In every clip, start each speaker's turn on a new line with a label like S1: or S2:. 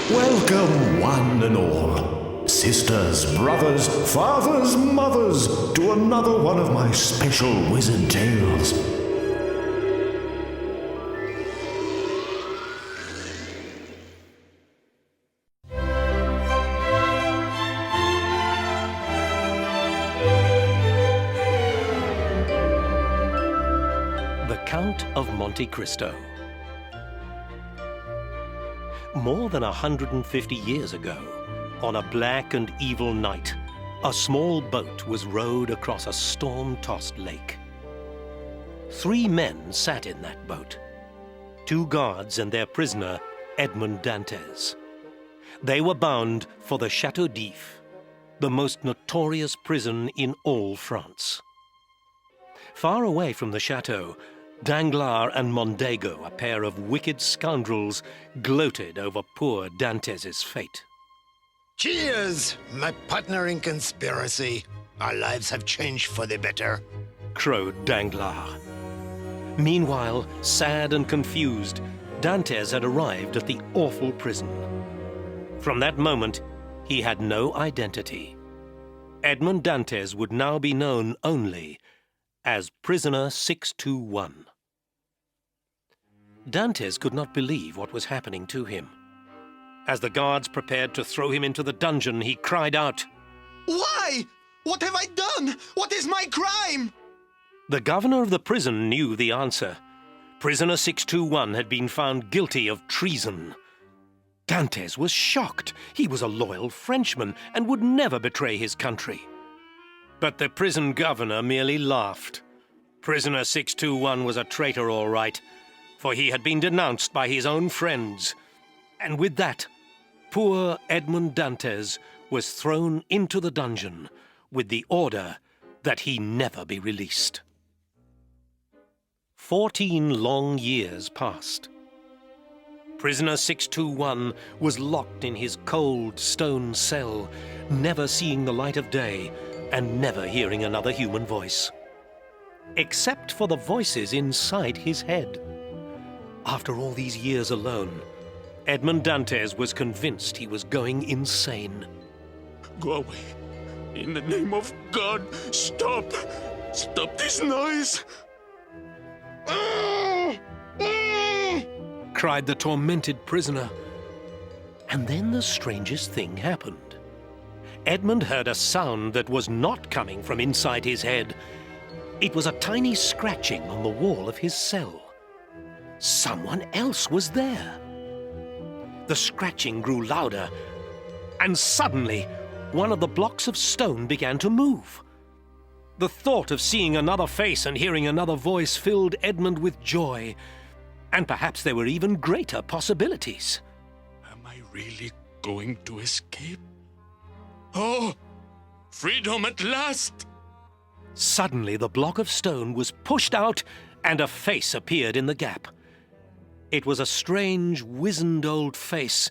S1: Welcome, one and all, sisters, brothers, fathers, mothers, to another one of my special wizard tales.
S2: The Count of Monte Cristo. More than 150 years ago, on a black and evil night, a small boat was rowed across a storm-tossed lake. 3 men sat in that boat, 2 guards and their prisoner, Edmond Dante. They were bound for the Château d'If, the most notorious prison in all France. Far away from the chateau, Danglars and Mondego, a pair of wicked scoundrels, gloated over poor Dantes' fate.
S3: Cheers, my partner in conspiracy. Our lives have changed for the better,
S2: crowed Danglars. Meanwhile, sad and confused, Dantes had arrived at the awful prison. From that moment, he had no identity. Edmond Dantes would now be known only as Prisoner 621. Dantes could not believe what was happening to him. As the guards prepared to throw him into the dungeon, he cried out,
S4: "Why? What have I done? What is my crime?"
S2: The governor of the prison knew the answer. Prisoner 621 had been found guilty of treason. Dantes was shocked. He was a loyal Frenchman and would never betray his country. But the prison governor merely laughed. Prisoner 621 was a traitor, all right, for he had been denounced by his own friends. And with that, poor Edmond Dantes was thrown into the dungeon with the order that he never be released. 14 long years passed. Prisoner 621 was locked in his cold stone cell, never seeing the light of day and never hearing another human voice, except for the voices inside his head. After all these years alone, Edmond Dantes was convinced he was going insane.
S4: Go away. In the name of God, stop! Stop this noise!
S2: Cried the tormented prisoner. And then the strangest thing happened. Edmond heard a sound that was not coming from inside his head. It was a tiny scratching on the wall of his cell. Someone else was there. The scratching grew louder, and suddenly, one of the blocks of stone began to move. The thought of seeing another face and hearing another voice filled Edmond with joy, and perhaps there were even greater possibilities.
S4: Am I really going to escape? Oh, freedom at last!
S2: Suddenly, the block of stone was pushed out, and a face appeared in the gap. It was a strange, wizened old face,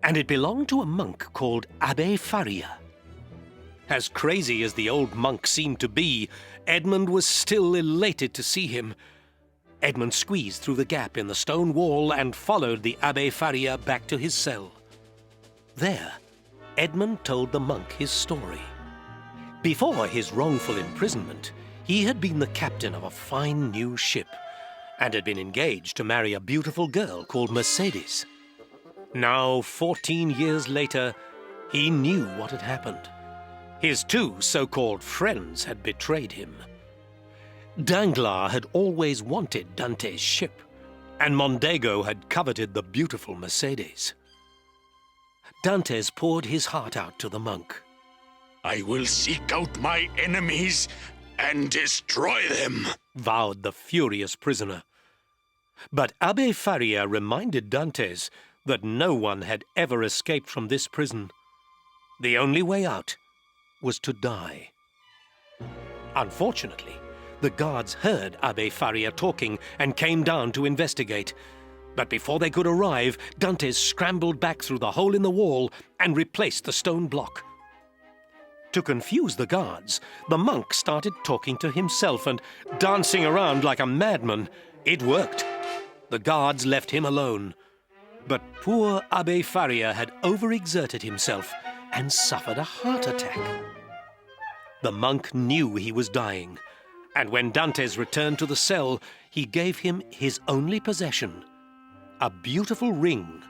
S2: and it belonged to a monk called Abbé Faria. As crazy as the old monk seemed to be, Edmond was still elated to see him. Edmond squeezed through the gap in the stone wall and followed the Abbé Faria back to his cell. There, Edmond told the monk his story. Before his wrongful imprisonment, he had been the captain of a fine new ship and had been engaged to marry a beautiful girl called Mercedes. Now, 14 years later, he knew what had happened. His 2 so-called friends had betrayed him. Danglars had always wanted Dante's ship, and Mondego had coveted the beautiful Mercedes. Dantes poured his heart out to the monk.
S4: I will seek out my enemies and destroy them,
S2: vowed the furious prisoner. But Abbé Faria reminded Dantes that no one had ever escaped from this prison. The only way out was to die. Unfortunately, the guards heard Abbé Faria talking and came down to investigate. But before they could arrive, Dantes scrambled back through the hole in the wall and replaced the stone block. To confuse the guards, the monk started talking to himself and dancing around like a madman. It worked. The guards left him alone. But poor Abbe Faria had overexerted himself and suffered a heart attack. The monk knew he was dying, and when Dantes returned to the cell, he gave him his only possession, a beautiful ring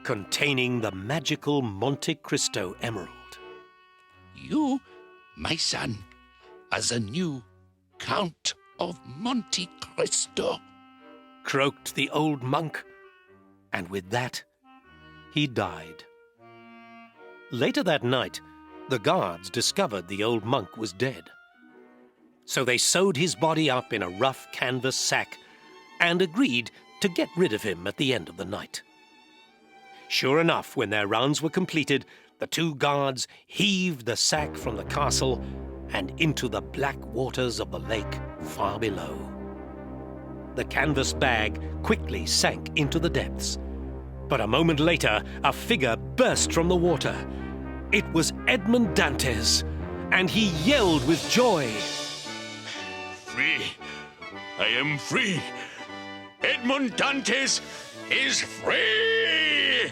S2: containing the magical Monte Cristo emerald.
S5: You, my son, as a new Count of Monte Cristo,
S2: croaked the old monk, and with that, he died. Later that night, the guards discovered the old monk was dead. So they sewed his body up in a rough canvas sack and agreed to get rid of him at the end of the night. Sure enough, when their rounds were completed, the two guards heaved the sack from the castle and into the black waters of the lake far below. The canvas bag quickly sank into the depths, but a moment later, a figure burst from the water. It was Edmond Dantes, and he yelled with joy.
S4: Free! I am free! Edmond Dantes is free!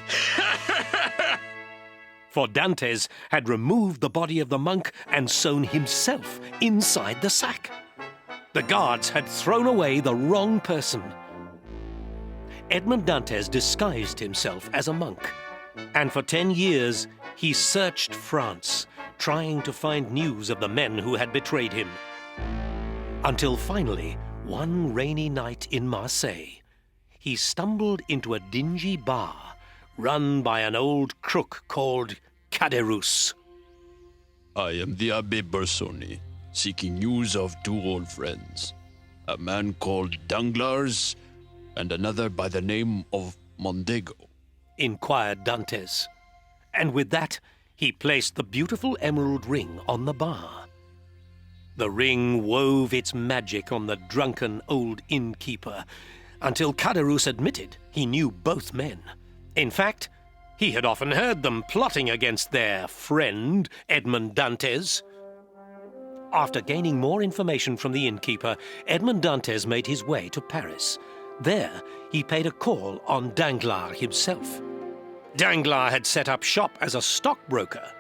S2: For Dantes had removed the body of the monk and sewn himself inside the sack. The guards had thrown away the wrong person. Edmond Dantes disguised himself as a monk, and for 10 years he searched France, trying to find news of the men who had betrayed him. Until finally, one rainy night in Marseille, he stumbled into a dingy bar run by an old crook called Caderousse.
S5: I am the Abbe Bersoni, seeking news of two old friends, a man called Danglars and another by the name of Mondego,
S2: inquired Dantes. And with that, he placed the beautiful emerald ring on the bar. The ring wove its magic on the drunken old innkeeper until Caderousse admitted he knew both men. In fact, he had often heard them plotting against their friend, Edmond Dantes. After gaining more information from the innkeeper, Edmond Dantes made his way to Paris. There, he paid a call on Danglars himself. Danglars had set up shop as a stockbroker.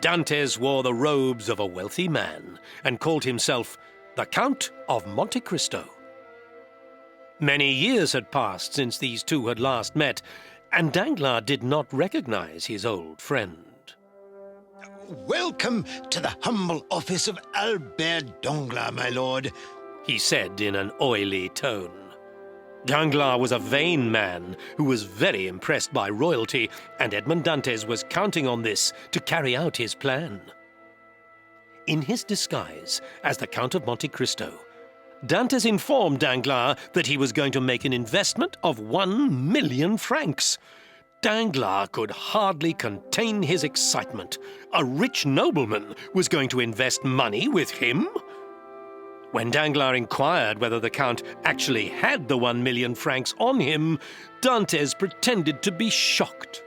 S2: Dantes wore the robes of a wealthy man and called himself the Count of Monte Cristo. Many years had passed since these two had last met, and Danglars did not recognize his old friend.
S3: Welcome to the humble office of Albert Danglars, my lord,
S2: he said in an oily tone. Danglars was a vain man who was very impressed by royalty, and Edmond Dantes was counting on this to carry out his plan. In his disguise as the Count of Monte Cristo, Dantes informed Danglars that he was going to make an investment of 1 million francs. Danglars could hardly contain his excitement. A rich nobleman was going to invest money with him? When Danglars inquired whether the Count actually had the 1 million francs on him, Dantes pretended to be shocked.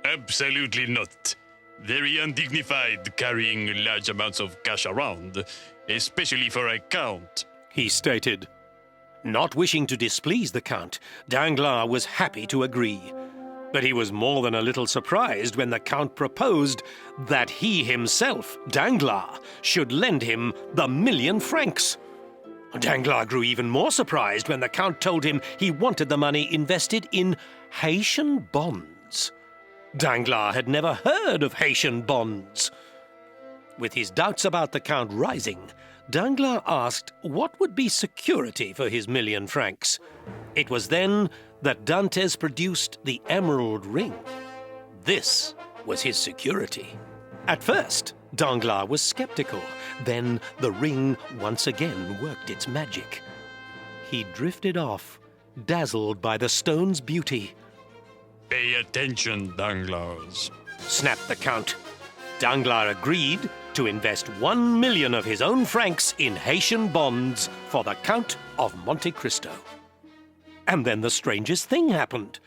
S4: Absolutely not. Very undignified carrying large amounts of cash around, especially for a count,
S2: he stated. Not wishing to displease the Count, Danglars was happy to agree. But he was more than a little surprised when the Count proposed that he himself, Danglars, should lend him the 1 million francs. Danglars grew even more surprised when the Count told him he wanted the money invested in Haitian bonds. Danglars had never heard of Haitian bonds. With his doubts about the Count rising, Danglars asked what would be security for his 1 million francs. It was then that Dantes produced the emerald ring. This was his security. At first, Danglars was skeptical. Then the ring once again worked its magic. He drifted off, dazzled by the stone's beauty.
S4: Pay attention, Danglars,
S2: Snapped the Count. Danglars agreed to invest 1 million of his own francs in Haitian bonds for the Count of Monte Cristo. And then the strangest thing happened.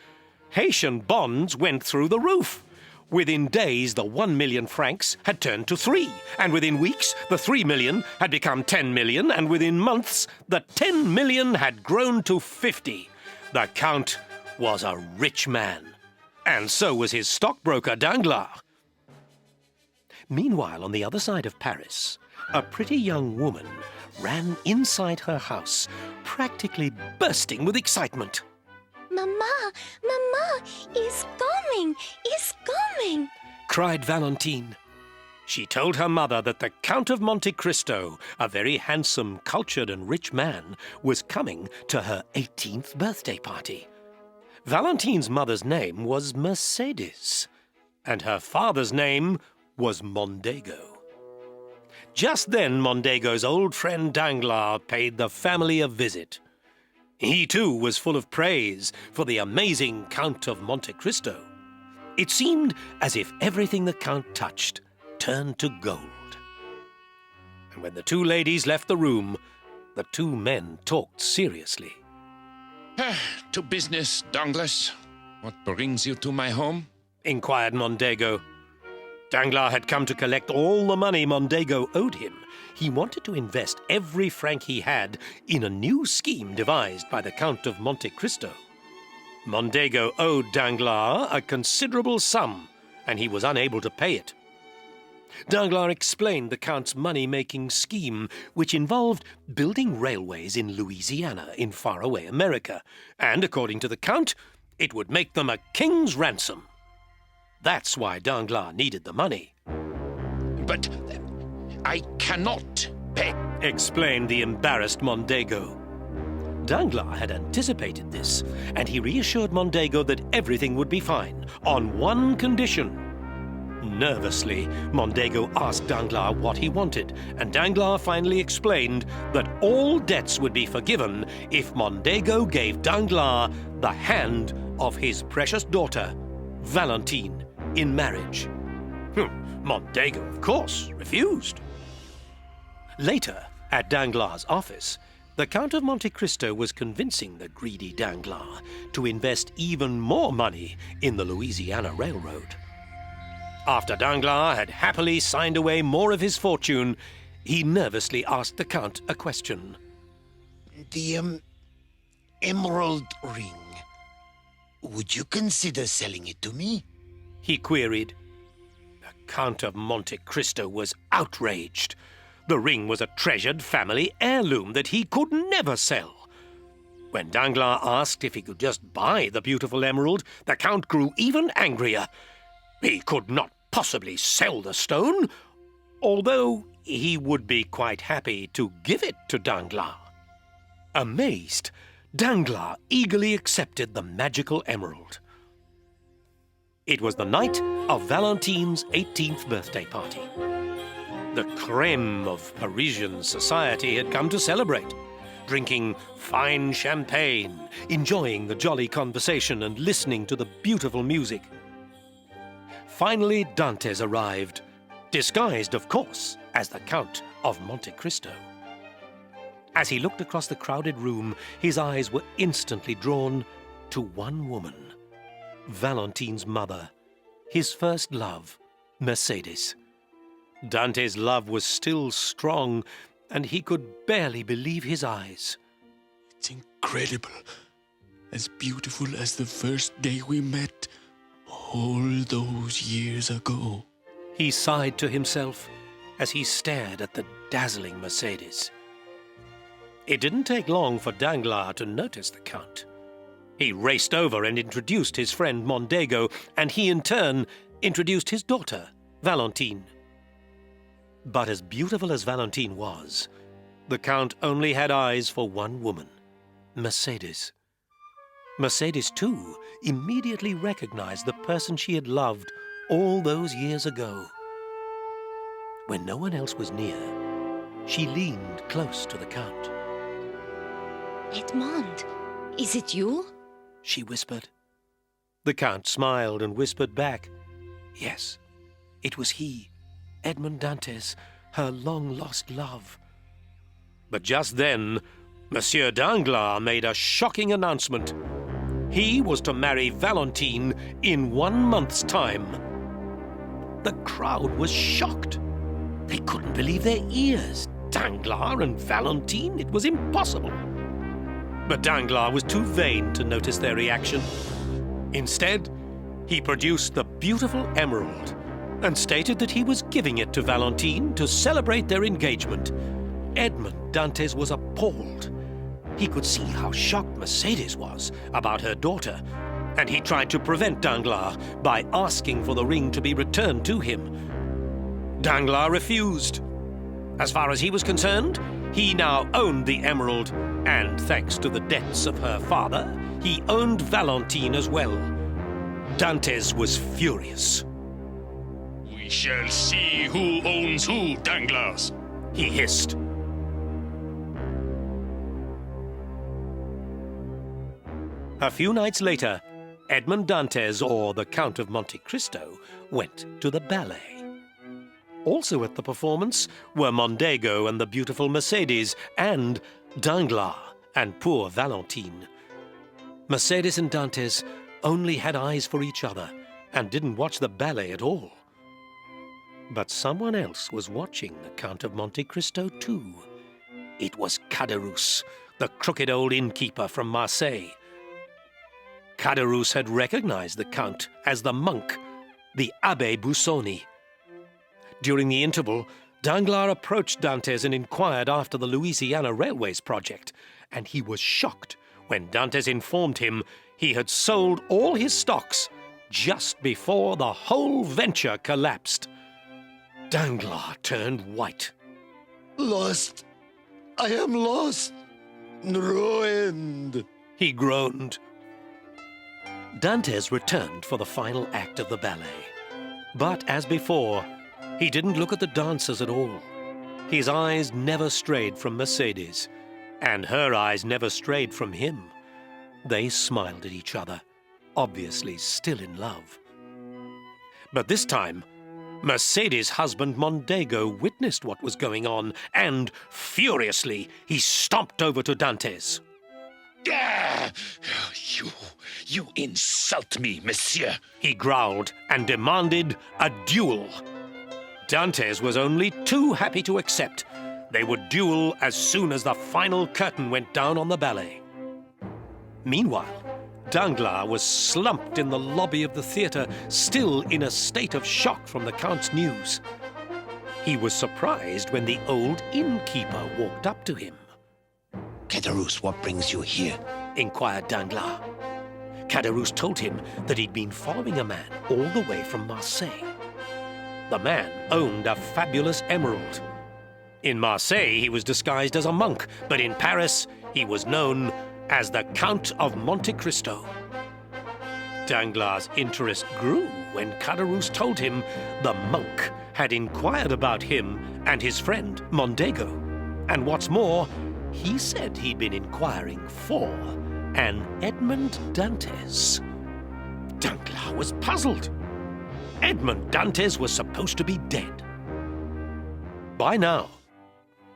S2: Haitian bonds went through the roof. Within days, the 1 million francs had turned to 3, and within weeks, the 3 million had become 10 million, and within months, the 10 million had grown to 50. The Count was a rich man, and so was his stockbroker Danglars. Meanwhile, on the other side of Paris, a pretty young woman ran inside her house, practically bursting with excitement.
S6: Mama, he's coming,
S2: Cried Valentine. She told her mother that the Count of Monte Cristo, a very handsome, cultured and rich man, was coming to her 18th birthday party. Valentine's mother's name was Mercedes, and her father's name was Mondego. Just then, Mondego's old friend Danglars paid the family a visit. He, too, was full of praise for the amazing Count of Monte Cristo. It seemed as if everything the Count touched turned to gold. And when the two ladies left the room, the two men talked seriously.
S4: To business, Danglars. What brings you to my home?
S2: Inquired Mondego. Danglars had come to collect all the money Mondego owed him. He wanted to invest every franc he had in a new scheme devised by the Count of Monte Cristo. Mondego owed Danglars a considerable sum, and he was unable to pay it. Danglars explained the Count's money-making scheme, which involved building railways in Louisiana in faraway America, and, according to the Count, it would make them a king's ransom. That's why Danglars needed the money.
S4: But I cannot pay,
S2: explained the embarrassed Mondego. Danglars had anticipated this, and he reassured Mondego that everything would be fine, on one condition. Nervously, Mondego asked Danglars what he wanted, and Danglars finally explained that all debts would be forgiven if Mondego gave Danglars the hand of his precious daughter, Valentine, in marriage. Mondego, of course, refused. Later, at Danglars' office, the Count of Monte Cristo was convincing the greedy Danglars to invest even more money in the Louisiana Railroad. After Danglars had happily signed away more of his fortune, he nervously asked the Count a question.
S3: The emerald ring. Would you consider selling it to me?
S2: He queried. The Count of Monte Cristo was outraged. The ring was a treasured family heirloom that he could never sell. When Danglars asked if he could just buy the beautiful emerald, the Count grew even angrier. He could not possibly sell the stone, although he would be quite happy to give it to Danglars. Amazed, Danglars eagerly accepted the magical emerald. It was the night of Valentine's 18th birthday party. The crème of Parisian society had come to celebrate, drinking fine champagne, enjoying the jolly conversation and listening to the beautiful music. Finally, Dantes arrived, disguised, of course, as the Count of Monte Cristo. As he looked across the crowded room, his eyes were instantly drawn to one woman, Valentine's mother, his first love, Mercedes. Dante's love was still strong, and he could barely believe his eyes.
S5: It's incredible. As beautiful as the first day we met, all those years ago.
S2: He sighed to himself as he stared at the dazzling Mercedes. It didn't take long for Danglars to notice the Count. He raced over and introduced his friend Mondego, and he in turn introduced his daughter, Valentine. But as beautiful as Valentine was, the Count only had eyes for one woman, Mercedes. Mercedes, too, immediately recognized the person she had loved all those years ago. When no one else was near, she leaned close to the Count.
S6: Edmond, is it you?
S2: She whispered. The Count smiled and whispered back, yes, it was he, Edmond Dante, her long-lost love. But just then, Monsieur Danglars made a shocking announcement. He was to marry Valentine in 1 month's time. The crowd was shocked. They couldn't believe their ears. Danglars and Valentine, it was impossible. But Danglars was too vain to notice their reaction. Instead, he produced the beautiful emerald and stated that he was giving it to Valentine to celebrate their engagement. Edmond Dante was appalled. He could see how shocked Mercedes was about her daughter, and he tried to prevent Danglars by asking for the ring to be returned to him. Danglars refused. As far as he was concerned, he now owned the emerald, and thanks to the debts of her father, he owned Valentine as well. Dantes was furious.
S4: We shall see who owns who, Danglars,
S2: he hissed. A few nights later, Edmond Dantes, or the Count of Monte Cristo, went to the ballet. Also at the performance were Mondego and the beautiful Mercedes, and Danglars and poor Valentine. Mercedes and Dantes only had eyes for each other and didn't watch the ballet at all. But someone else was watching the Count of Monte Cristo too. It was Caderousse, the crooked old innkeeper from Marseille. Caderousse had recognized the Count as the monk, the Abbé Busoni. During the interval, Danglars approached Dantes and inquired after the Louisiana Railways project, and he was shocked when Dantes informed him he had sold all his stocks just before the whole venture collapsed. Danglars turned white.
S3: Lost. I am lost. Ruined.
S2: He groaned. Dantes returned for the final act of the ballet. But as before, he didn't look at the dancers at all. His eyes never strayed from Mercedes, and her eyes never strayed from him. They smiled at each other, obviously still in love. But this time, Mercedes' husband Mondego witnessed what was going on, and furiously he stomped over to Dantes.
S7: Ah, you insult me, monsieur.
S2: He growled and demanded a duel. Dantes was only too happy to accept. They would duel as soon as the final curtain went down on the ballet. Meanwhile, Danglars was slumped in the lobby of the theatre, still in a state of shock from the Count's news. He was surprised when the old innkeeper walked up to him.
S3: Caderousse, what brings you here?
S2: Inquired Danglars. Caderousse told him that he'd been following a man all the way from Marseille. The man owned a fabulous emerald. In Marseille, he was disguised as a monk, but in Paris, he was known as the Count of Monte Cristo. Danglars' interest grew when Caderousse told him the monk had inquired about him and his friend Mondego. And what's more, he said he'd been inquiring for an Edmond Dantes. Danglars was puzzled. Edmond Dantes was supposed to be dead. By now,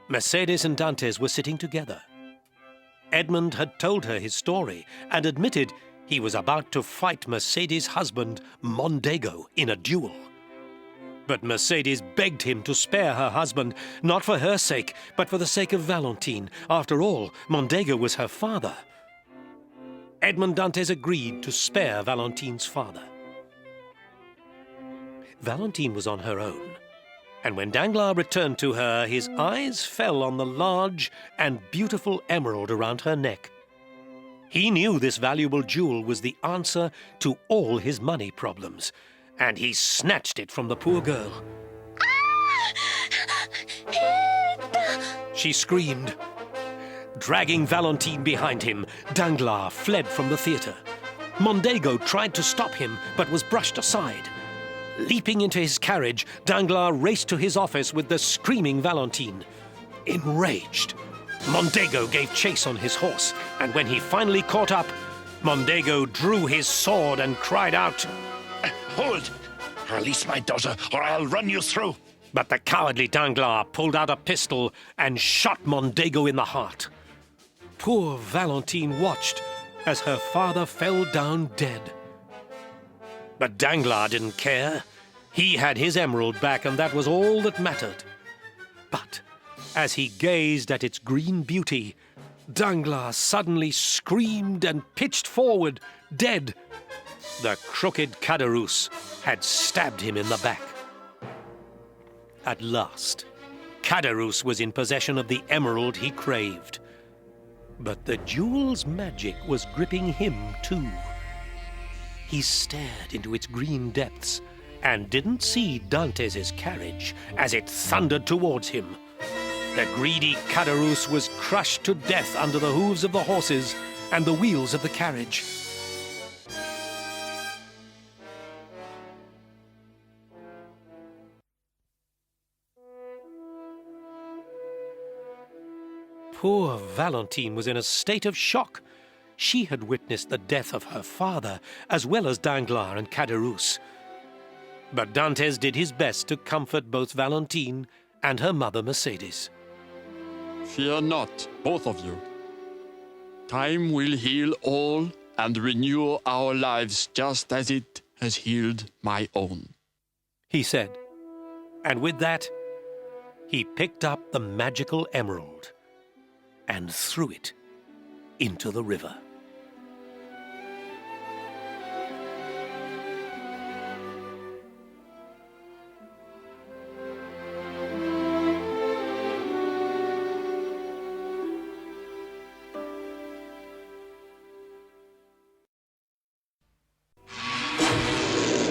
S2: Mercedes and Dantes were sitting together. Edmond had told her his story and admitted he was about to fight Mercedes' husband, Mondego, in a duel. But Mercedes begged him to spare her husband, not for her sake, but for the sake of Valentine. After all, Mondego was her father. Edmond Dantes agreed to spare Valentine's father. Valentine was on her own, and when Danglars returned to her, his eyes fell on the large and beautiful emerald around her neck. He knew this valuable jewel was the answer to all his money problems, and he snatched it from the poor girl. She screamed. Dragging Valentine behind him, Danglars fled from the theatre. Mondego tried to stop him, but was brushed aside. Leaping into his carriage, Danglars raced to his office with the screaming Valentine. Enraged, Mondego gave chase on his horse, and when he finally caught up, Mondego drew his sword and cried out,
S7: Hold! Release my daughter, or I'll run you through.
S2: But the cowardly Danglars pulled out a pistol and shot Mondego in the heart. Poor Valentine watched as her father fell down dead. But Danglars didn't care. He had his emerald back, and that was all that mattered. But as he gazed at its green beauty, Danglars suddenly screamed and pitched forward, dead. The crooked Caderousse had stabbed him in the back. At last, Caderousse was in possession of the emerald he craved. But the jewel's magic was gripping him too. He stared into its green depths and didn't see Dante's carriage as it thundered towards him. The greedy Caderousse was crushed to death under the hooves of the horses and the wheels of the carriage. Poor Valentine was in a state of shock. She had witnessed the death of her father, as well as Danglars and Caderousse. But Dantes did his best to comfort both Valentine and her mother Mercedes.
S5: Fear not, both of you. Time will heal all and renew our lives just as it has healed my own,
S2: he said. And with that, he picked up the magical emerald and threw it into the river.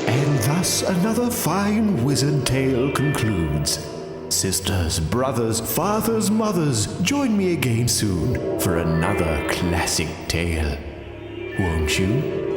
S1: And thus another fine wizard tale concludes. Sisters, brothers, fathers, mothers, join me again soon for another classic tale. Won't you?